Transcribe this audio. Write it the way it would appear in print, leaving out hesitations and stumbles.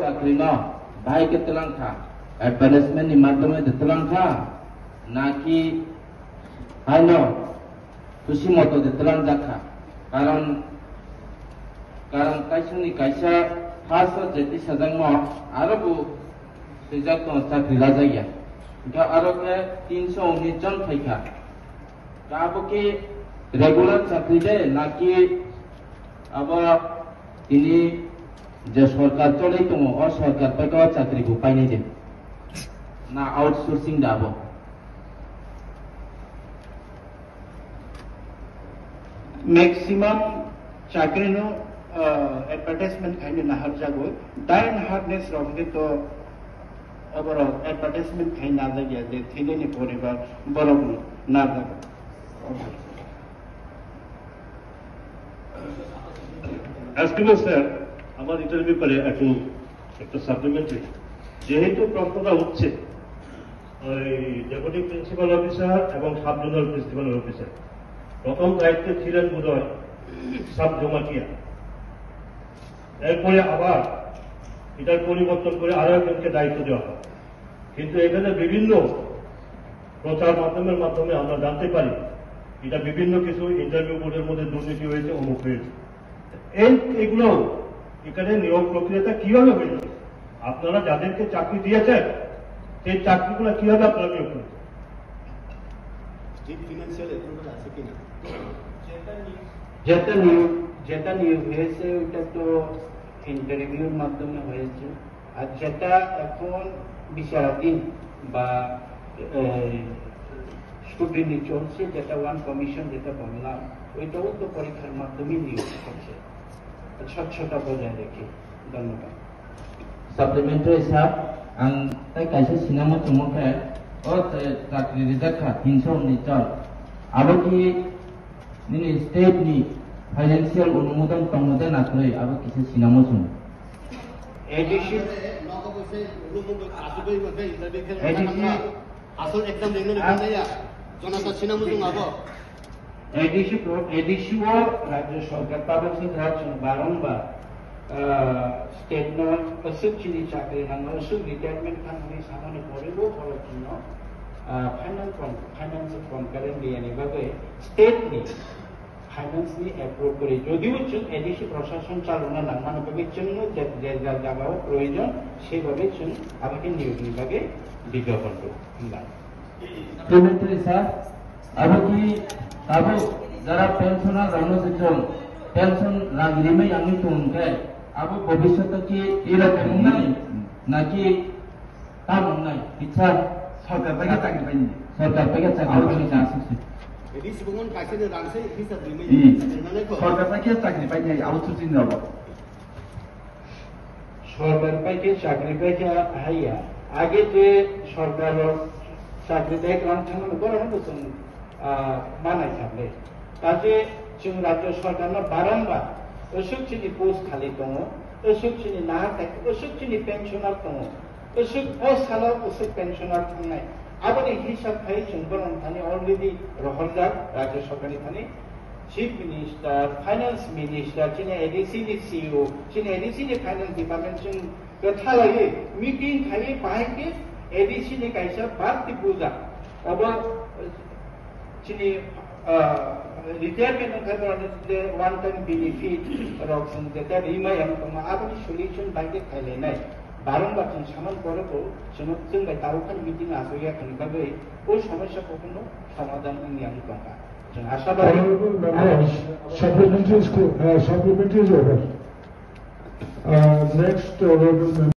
চাকরি ন ভাই কে তেলাংখা অ্যাডভার্টাইজমেন্ট नि মাধ্যমে তেলাংখা নাকি হাই ন খুশি মতো তেলাং জাখা কারণ কাইসুনি কাইসা ফার্স্ট যেটি সাজাং আরো বু সেজাক তো চাকরি লাজাইয়া गा आरो के 319 जन फैखा गाबो के रेगुलर चाकरी दे नाकि अब तिनी जे सरकार चले दङ अ सरकार पाइका चाकरी को पाइने दे ना आउटसोर्सिंग दाबो मैक्सिमम चाकरी नो एडवर्टाइजमेंट खाइने नाहर जागो दाइन हार्डनेस रखे तो अबर एडवर्टाइजमेंट खाइ ना जागिया जे थैलेनि परिबार बरम ना जागो এসকিমো স্যার আমার এটার ব্যাপারে একটা সাপ্লিমেন্টারি যেহেতু প্রশ্নটা হচ্ছে ওই ডেপুটি প্রিন্সিপাল অফিসার এবং সাব জোনাল প্রিন্সিপাল অফিসার প্রথম দায়িত্বে ছিলেন বোধহয় সাব জমাটিয়া এরপরে আবার এটার পরিবর্তন করে আরো একজনকে দায়িত্ব দেওয়া হয় কিন্তু এখানে বিভিন্ন প্রচার মাধ্যমের মাধ্যমে আমরা জানতে পারি এটা বিভিন্ন কিছু ইন্টারভিউ বোর্ডের মধ্যে দুর্নীতি হয়েছে অমুক হয়েছে এগুলো এখানে নিয়োগ প্রক্রিয়াটা কিভাবে হয়েছে আপনারা যাদেরকে চাকরি দিয়েছেন সেই চাকরিগুলো কিভাবে আপনারা নিয়োগ করেছেন যেটা নিয়োগ হয়েছে ওটা তো ইন্টারভিউর মাধ্যমে হয়েছে আর যেটা এখন বিচারাধীন বা স্ক্রুটিনি চলছে যেটা ওয়ান কমিশন যেটা বললাম ওইটাও তো পরীক্ষার মাধ্যমে নিয়োগ হচ্ছে স্বচ্ছতা বজায় রেখে ধন্যবাদ সাপ্লিমেন্টারি সাব आं ताई काइसे सिनामो चमके ओ चाकरी रिजाखा 319 जन आबोकि निनि स्टेट नि फाइनेंशियल अनुमोदन तंगदे नाखै आबो किसे सिनामो चम एडिसी আসল एग्जाम लेनो लेया জনতা সিনামো চম आबो एडिसी वो राज्य सरकार पाबसिन राज्य बारंबार स्टेट नो असुक चिनि चाकरी नांगो असुक रिटायरमेंट खाननि सामाने परेबो फलकिनो फाइनान्स कनकारेंट दियानि बागै स्टेट नि फाइनान्स नि एप्रुव करे যদিও जों एडिसी प्रशासन चालना नांगमानो बागै जोंनो जे जागाव प्रयोजन सेभाবে जों आबाके नियोगनि बागै विज्ञापन को साप्लिमेंटारि साब आबो যারা পেনশনার রানোজন পেনশন লাগিরিমাই আমি তুমকে আবো ভবিষ্যতে কি এরকম নাই নাকি তাম নাই ইচ্ছা সরকার থেকে চাকরি পাইনি সরকার থেকে চাকরি পাইনি আছে এডিসি বঙ্গন কাইসে রানছে হিসাব দিমে সরকার থেকে চাকরি পাইনি আউটসোর্সিং যাব সরকার থেকে চাকরি পাইছে হাইয়া আগে যে সরকার চাকরি দেয় কারণ থাকলে বড় বছর বানাই থাকলে কাজে जों राज्य सरकारनो बारंबार असुकचिनि पोस्ट खालि दङ असुकचिनि ना थाखो असुकचिनि पेन्सनार दङ असुक पोस्ट खाला असुक पेन्सनार थांनाय आबादि हिसाब थाय जों बरं थानि अलरेडी रहलदार राज्य सरकारनि थानि चीफ मिनिस्टार फाइनेंस मिनिस्टार चिनि एडिसी नि सीईओ चिनि एडिसी नि फाइनेंस डिपार्टमेंट जों गथालायै मीटिंग थायो बाहायके एडिसी नि कायसा बारति पूजा अब चिनि रिटायरमेंट खातिर जे वन टाइम बेनिफिट रक्सन जेता रिमायाम दङ आबादि सल्युशन बायदि खायलायनाय बारंबार जों सामान करेबो जों दावखान मिटिं आसया खानिबागै ओ समस्याखौ कोनो समाधान नियाम दङ जों आशाबादि supplementary is over. Next